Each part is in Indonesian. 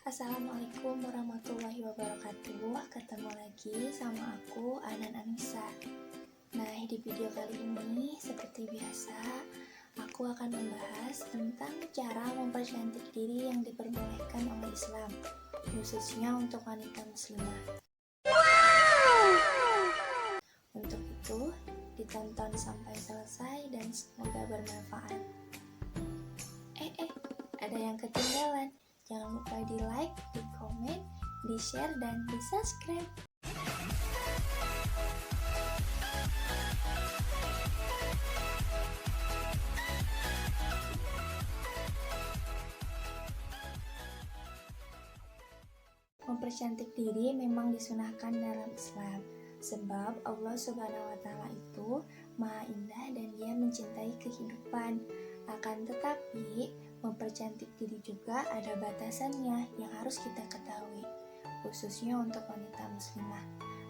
Assalamualaikum warahmatullahi wabarakatuh. Ketemu lagi sama aku, Anan Anissa. Nah, di video kali ini seperti biasa aku akan membahas tentang cara mempercantik diri yang diperbolehkan oleh Islam, khususnya untuk wanita muslimah. Untuk itu, ditonton sampai selesai dan semoga bermanfaat. Ada yang ketinggalan. Jangan lupa di like, di komen, di share, dan di subscribe. Mempercantik diri memang disunahkan dalam Islam, sebab Allah Subhanahu wa Ta'ala itu Maha Indah dan Dia mencintai kehidupan. Akan tetapi, mempercantik diri juga ada batasannya yang harus kita ketahui, khususnya untuk wanita muslimah.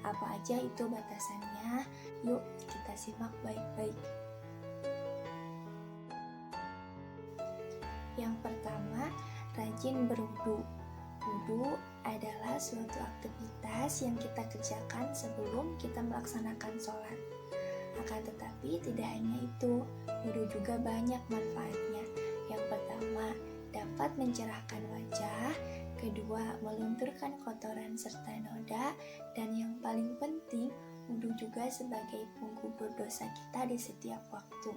Apa aja itu batasannya? Yuk kita simak baik-baik. Yang pertama, rajin berwudu. Wudu adalah suatu aktivitas yang kita kerjakan sebelum kita melaksanakan sholat. Akan tetapi tidak hanya itu, wudu juga banyak manfaatnya. Yang pertama, dapat mencerahkan wajah. Kedua, melunturkan kotoran serta noda. Dan yang paling penting, wudu juga sebagai penggugur dosa kita di setiap waktu.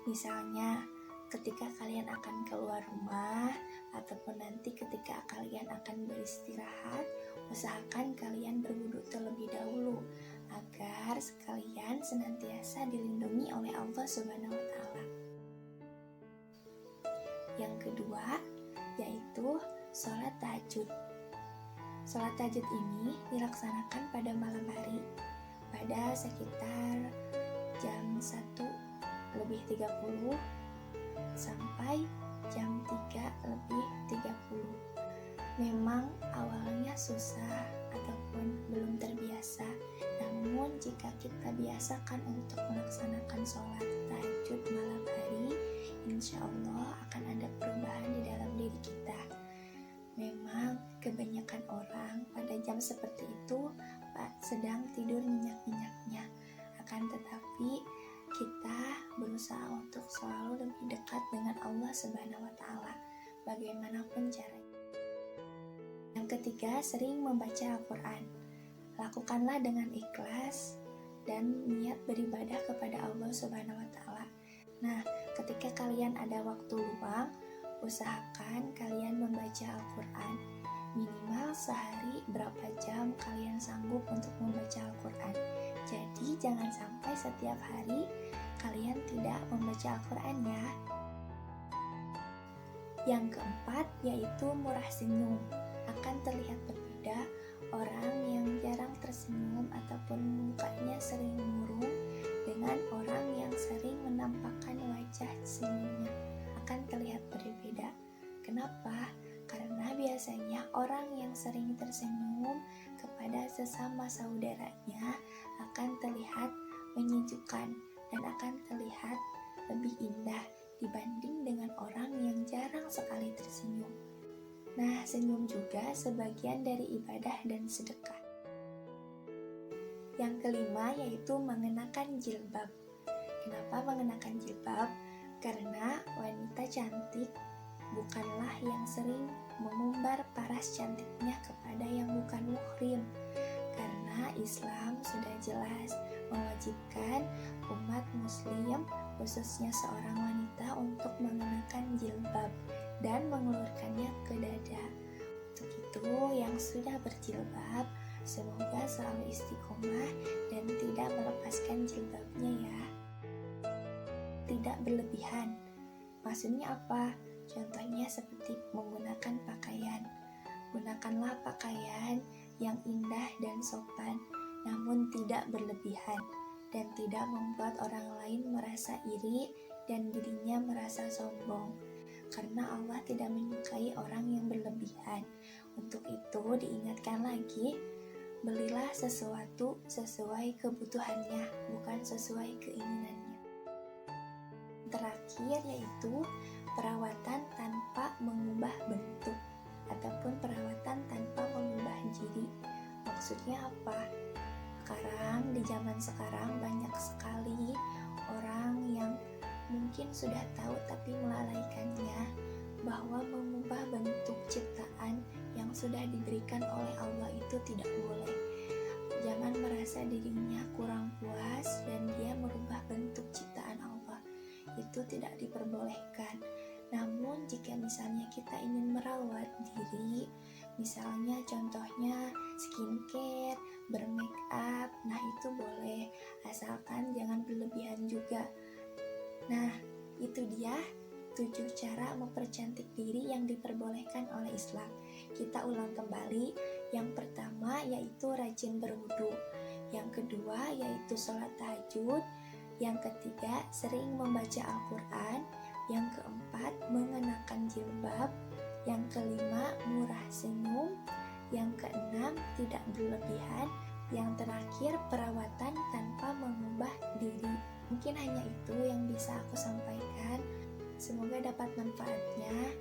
Misalnya, ketika kalian akan keluar rumah, ataupun nanti ketika kalian akan beristirahat, usahakan kalian berwudu terlebih dahulu, agar sekalian senantiasa dilindungi oleh Allah Subhanahu wa Ta'ala. Yang kedua, yaitu sholat tahajud. Sholat tahajud ini dilaksanakan pada malam hari, pada sekitar jam 1:30 sampai jam 3:30. Memang awalnya susah ataupun belum terbiasa, namun jika kita biasakan untuk melaksanakan sholat tahajud malam hari, insya Allah akan ada perubahan di dalam diri kita. Memang kebanyakan orang pada jam seperti itu sedang tidur nyenyak-nyenyaknya. Akan tetapi kita berusaha untuk selalu lebih dekat dengan Allah Subhanahu wa Ta'ala, bagaimanapun caranya. Yang ketiga, sering membaca Al-Quran. Lakukanlah dengan ikhlas dan niat beribadah kepada Allah Subhanahu wa Ta'ala. Nah, ketika kalian ada waktu luang, usahakan kalian membaca Al-Quran. Minimal sehari berapa jam kalian sanggup untuk membaca Al-Quran. Jadi jangan sampai setiap hari kalian tidak membaca Al-Quran ya. Yang keempat, yaitu murah senyum. Akan terlihat berbeda orang yang jarang tersenyum ataupun mukanya sering murung dengan orang yang sering menampakkan wajah senyumnya. Akan terlihat berbeda. Kenapa? Karena biasanya orang yang sering tersenyum kepada sesama saudaranya akan terlihat menyejukkan dan akan terlihat lebih indah dibanding dengan orang yang jarang sekali tersenyum. Nah, senyum juga sebagian dari ibadah dan sedekah. Yang kelima, yaitu mengenakan jilbab. Kenapa mengenakan jilbab? Karena wanita cantik bukanlah yang sering mengumbar paras cantiknya kepada yang bukan muhrim. Karena Islam sudah jelas mewajibkan umat muslim, khususnya seorang wanita, untuk mengenakan jilbab dan mengulurkannya ke dada. Untuk itu, yang sudah berjilbab, semoga selalu istiqomah dan tidak melepaskan jilbabnya ya. Tidak berlebihan. Maksudnya apa? Contohnya seperti menggunakan pakaian. Gunakanlah pakaian yang indah dan sopan, namun tidak berlebihan dan tidak membuat orang lain merasa iri dan dirinya merasa sombong. Karena Allah tidak menyukai orang yang berlebihan. Untuk itu diingatkan lagi, belilah sesuatu sesuai kebutuhannya, bukan sesuai keinginannya. Terakhir yaitu perawatan tanpa mengubah bentuk ataupun perawatan maksudnya apa? Sekarang, di zaman sekarang banyak sekali orang yang mungkin sudah tahu tapi melalaikannya, bahwa mengubah bentuk ciptaan yang sudah diberikan oleh Allah itu tidak boleh. Jangan merasa dirinya kurang puas dan dia merubah bentuk ciptaan Allah. Itu tidak diperbolehkan. Namun jika misalnya kita ingin merawat diri, misalnya contohnya skincare, bermake up, nah itu boleh, asalkan jangan berlebihan juga. Nah, itu dia 7 cara mempercantik diri yang diperbolehkan oleh Islam. Kita ulang kembali. Yang pertama yaitu rajin berwudu. Yang kedua yaitu sholat tahajud. Yang ketiga sering membaca Al-Quran. Yang keempat mengenakan jilbab. Yang kelima murah senyum. Yang keenam tidak berlebihan. Yang terakhir perawatan tanpa mengubah diri. Mungkin hanya itu yang bisa aku sampaikan. Semoga dapat manfaatnya.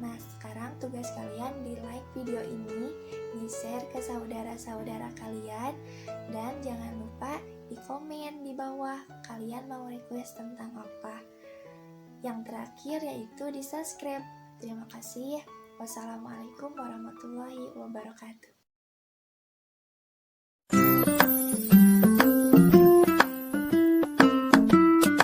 Nah, sekarang tugas kalian di like video ini, di share ke saudara-saudara kalian, dan jangan lupa di komen di bawah kalian mau request tentang apa. Yang terakhir yaitu di subscribe. Terima kasih. Wassalamualaikum warahmatullahi wabarakatuh.